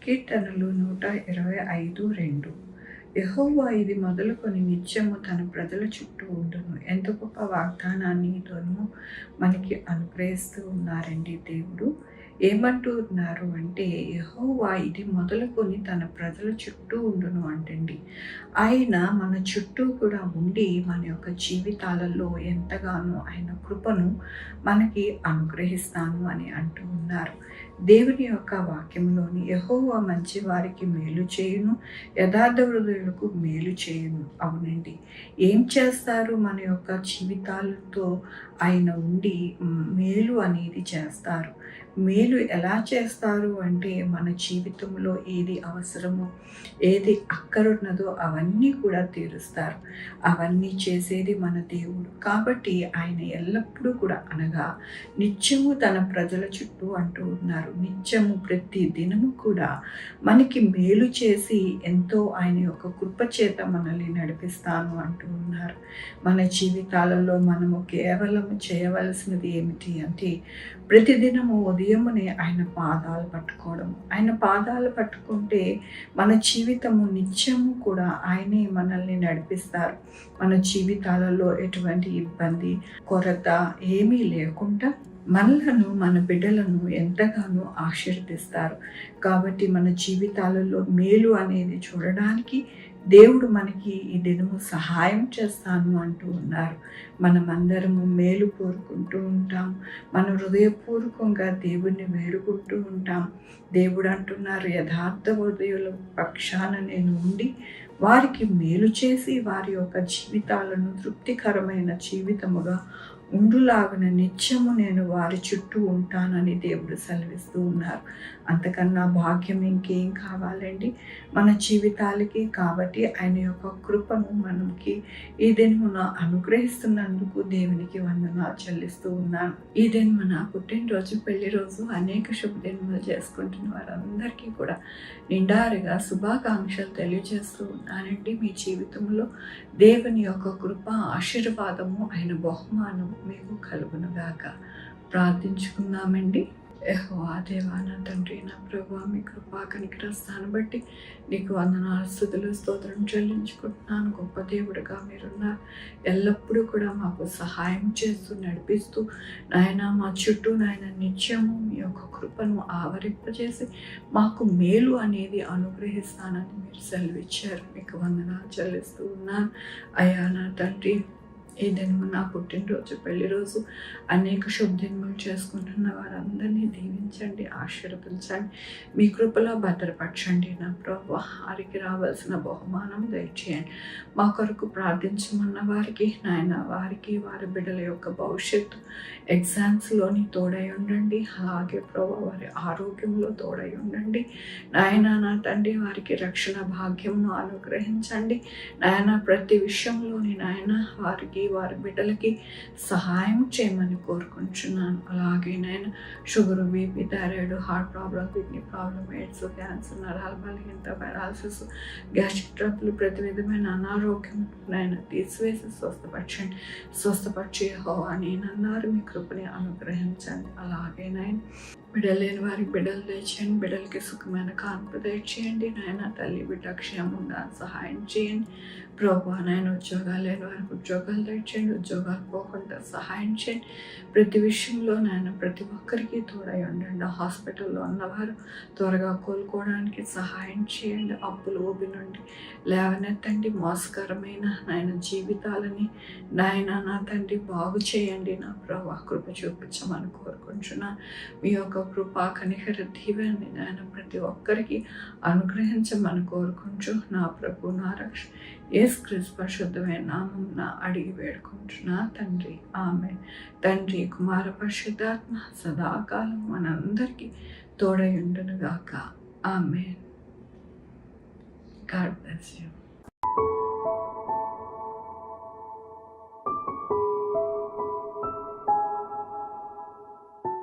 కీర్తనలు 125:2. యెహోవా ఇది మొదలుకొని నిత్యము తన ప్రజల చుట్టూ ఉండును. ఎంత గొప్ప వాగ్దానాన్ని తోను మనకి అనుగ్రహిస్తూ ఉన్నారండి దేవుడు. ఏమంటూ ఉన్నారు అంటే, యెహోవా ఇది మొదలుకొని తన ప్రజల చుట్టూ ఉండును అంటండి. ఆయన మన చుట్టూ కూడా ఉండి మన యొక్క జీవితాలలో ఎంతగానో ఆయన కృపను మనకి అనుగ్రహిస్తాను అని అంటూ ఉన్నారు. దేవుని యొక్క వాక్యంలోని యెహోవా మంచి వారికి మేలు చేయును, యథార్థ హృదయులకు మేలు చేయును. అవునండి, ఏం చేస్తారు మన యొక్క జీవితాలతో ఆయన ఉండి మేలు అనేది చేస్తారు. మేలు ఎలా చేస్తారు అంటే, మన జీవితంలో ఏది అవసరమో, ఏది అక్కరున్నదో అవన్నీ కూడా తీరుస్తారు. అవన్నీ చేసేది మన దేవుడు. కాబట్టి ఆయన ఎల్లప్పుడూ కూడా అనగా నిత్యము తన ప్రజల చుట్టూ అంటూ ఉన్నారు. నిత్యము ప్రతి దినము కూడా మనకి మేలు చేసి ఎంతో ఆయన యొక్క కృప చేత మనల్ని నడిపిస్తాను అంటూ ఉన్నారు. మన జీవితాలలో మనము కేవలం చేయవలసినది ఏమిటి అంటే, ప్రతిదినము ఉదయమునే ఆయన పాదాలు పట్టుకోవడం. ఆయన పాదాలు పట్టుకుంటే మన జీవితము నిత్యము కూడా ఆయనే మనల్ని నడిపిస్తారు. మన జీవితాలలో ఎటువంటి ఇబ్బంది, కొరత ఏమీ లేకుండా మనలను, మన బిడ్డలను ఎంతగానో ఆశీర్వదిస్తారు. కాబట్టి మన జీవితాలలో మేలు అనేది చూడడానికి దేవుడు మనకి ఈ దినము సహాయం చేస్తాను అంటూ ఉన్నారు. మనమందరము మేలు కోరుకుంటూ ఉంటాం. మన హృదయపూర్వకంగా దేవుణ్ణి వేడుకుంటూ ఉంటాం. దేవుడు అంటున్నారు, యథార్థ హృదయుల పక్షాన నేను ఉండి వారికి మేలు చేసి వారి యొక్క జీవితాలను తృప్తికరమైన జీవితముగా ఉండులాగున నిత్యము నేను వారి చుట్టూ ఉంటానని దేవుడు సెలవిస్తూ ఉన్నారు. అంతకన్నా భాగ్యం ఇంకేం కావాలండి మన జీవితాలకి? కాబట్టి ఆయన యొక్క కృపను మనకి ఈ దినమున అనుగ్రహిస్తున్నందుకు దేవునికి వందనాలు చెల్లిస్తూ ఉన్నాను. ఈ దినమున పుట్టినరోజు, పెళ్లి రోజు, అనేక శుభదినములు చేసుకుంటున్న వారందరికీ కూడా నిండారుగా శుభాకాంక్షలు తెలియజేస్తూ ఉన్నానండి. మీ జీవితంలో దేవుని యొక్క కృప, ఆశీర్వాదము, ఆయన బహుమానం మీకు కలుగునుగాక. ప్రార్థించుకుందామండి. యెహోవా దేవా, నా తండ్రి, నా ప్రభువా, మీ కృపా కనికరస్తాను బట్టి నీకు వందనాలు, స్తుతులు, స్తోత్రం చెల్లించుకుంటున్నాను. గొప్ప దేవుడుగా మీరున్నారు. ఎల్లప్పుడూ కూడా మాకు సహాయం చేస్తూ నడిపిస్తూ నాయన మా చుట్టూ నాయన నిత్యము మీ యొక్క కృపను ఆవరింపజేసి మాకు మేలు అనేది అనుగ్రహిస్తానని మీరు సెలవిచ్చారు. మీకు వందనాలు చెల్లిస్తూ ఉన్నాను. అయ్యా నా తండ్రి, ఈ దినము నా పుట్టినరోజు, పెళ్లి రోజు, అనేక శుభదినములు చేసుకుంటున్న వారందరినీ దీవించండి, ఆశీర్వదించండి, మీ కృపలో భద్రపరచండి. నా ప్రభువా, వారికి రావాల్సిన బహుమానం దయచేయండి. మా కొరకు ప్రార్థించమన్న వారికి నాయన, వారికి వారి బిడ్డల యొక్క భవిష్యత్తు ఎగ్జామ్స్లోని తోడై ఉండండి. అలాగే ప్రభు వారి ఆరోగ్యంలో తోడై ఉండండి. నాయన నా తండ్రి, వారికి రక్షణ భాగ్యమును అనుగ్రహించండి. నాయన ప్రతి విషయంలోని నాయన వారికి, వారి బిడ్డలకి సహాయం చేయమని కోరుకుంటున్నాను. అలాగే నేను sugar, BP, thyroid, heart problem, kidney problem, AIDS, cancer, నరాల బలహీనత, పారాలసిస్, గ్యాస్ట్రిక్ ట్రబుల్, ప్రతి విధమైన అనారోగ్యం నేను తీసివేసి స్వస్థపరచండి. స్వస్థపరిచే యెహోవా నేనన్నారు, మీ కృపని అనుగ్రహించండి. అలాగే నేను బిడ్డలు లేని వారికి బిడ్డలు తెచ్చేయండి. బిడ్డలకి సుఖమైన కాన్పు తెచ్చేయండి. నాయన తల్లి బిడ్డ క్షేమంగా సహాయం చేయండి. ప్రభు నాయన ఉద్యోగాలు లేని వారికి ఉద్యోగాలు తెచ్చేయండి. ఉద్యోగాలు పోకుండా సహాయం చేయండి. ప్రతి విషయంలో నాయన ప్రతి ఒక్కరికి తోడై ఉండండి. హాస్పిటల్లో ఉన్నవారు త్వరగా కోలుకోవడానికి సహాయం చేయండి. అప్పులు ఊబి నుండి లేవనెత్తండి. మోసకరమైన నాయన జీవితాలని నాయన నా తండ్రి బాగు చేయండి. నా ప్రభు కృప చూపించమని కోరుకుంటున్నాను. మీ యొక్క కృపా కనికర దీవెనని నాయన ప్రతి ఒక్కరికి అనుగ్రహించమని కోరుకుంటూ నా ప్రభు, నా రక్ష యేసుక్రీస్తు పరిశుద్ధమైన నామమున అడిగి వేడుకుంటున్నా తండ్రి, ఆమేన్. తండ్రి, కుమార, పరిశుద్ధాత్మ సదాకాలం మనందరికీ తోడై ఉండునుగాక. ఆమేన్. God bless you.